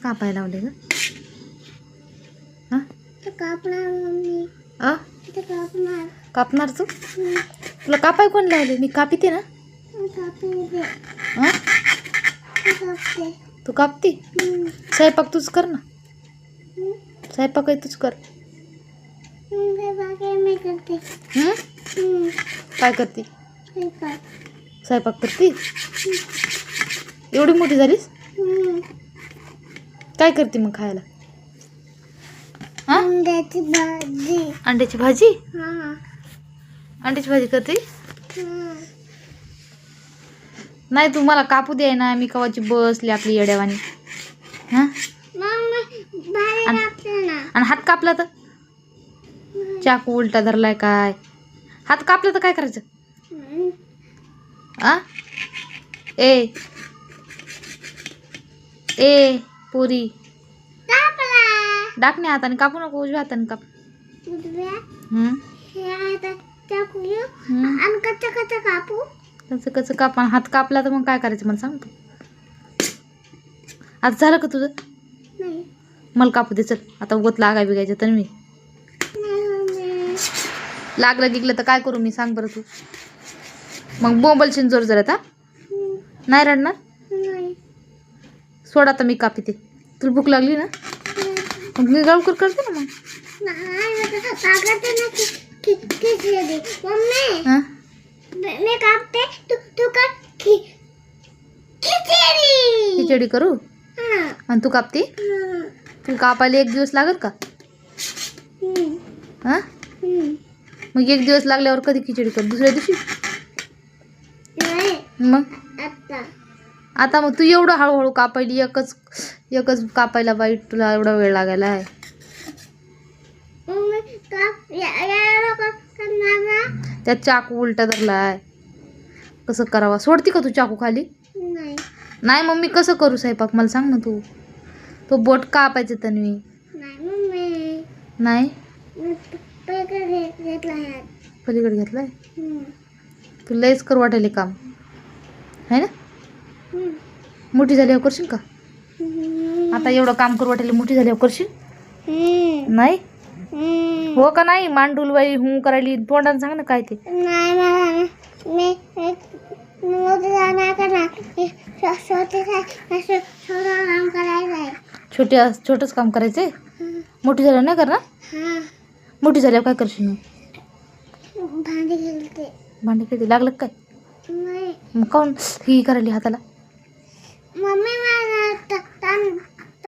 कापायला लावले ग? हा कापणार मम्मी. कापणार. कापणार तू? तुला कापाय कोण लावले? मी कापिते ना. तू कापते? स्वयंपाक तूच कर ना. स्वयंपाक तूच कर. काय करते? स्वयंपाक करते. एवढी मोठी झालीस? काय करते मग खायला? अंड्याची भाजी. अंड्याची भाजी? अंड्याची भाजी करते? नाही तू मला कापू दे ना. मी कवाची बसली आपली येड्यावानी. हा आणि हात कापला तर? चाकू उलटा धरलाय काय? हात कापला तर काय करायचं? आ ए ए पुरी डाकणे हाताने कापू नको. उजव्या हाताने काप. कसं कसं काप. हात कापला तर मग काय करायचं मला सांग तू. आज झालं का तुझं? मला कापू दे चल. आता उगत लागाय बिगायचं तर मी लागलं गिगलं तर काय करू मी सांग बरं तू. मग बोंबलशीन जोर जरा. आता नाही रडणार? सोड आता मी कापिते. तुला भूक लागली ना? मग मी लवकर करते ना. मग खिचडी करू आणि तू कापते? तुला कापायला 1 दिवस लागत का? हा मग 1 दिवस लागल्यावर कधी खिचडी कर? दुसऱ्या दिवशी? मग आता मग तू एवढं हळूहळू कापायली. एकच कापायला बाई तुला एवढा वेळ लागायला आहे. त्यात चाकू उलटा धरलाय. कसं करावा? सोडती का तू चाकू खाली? नाही मम्मी कसं करू स्वयंपाक मला सांग ना तू. तो बोट कापायचं तन्वी. नाही पलीकडे घेतलाय. तू लयच करू वाटायले काम आहे ना. मोठी झाल्यावर करशील का? आता एवढं काम करू वाटायले मोठी झाल्यावर करशील? नाही हो का नाही? मांडूल बाई हू करायली तोंडाने सांग ना काय ते. छोटंच काम करायचंय. मोठी झाल्यावर नाही करणार? मोठी झाल्यावर काय करशील? भांडी खेळते. लागलं काय? मग काऊन ही करायली हाताला?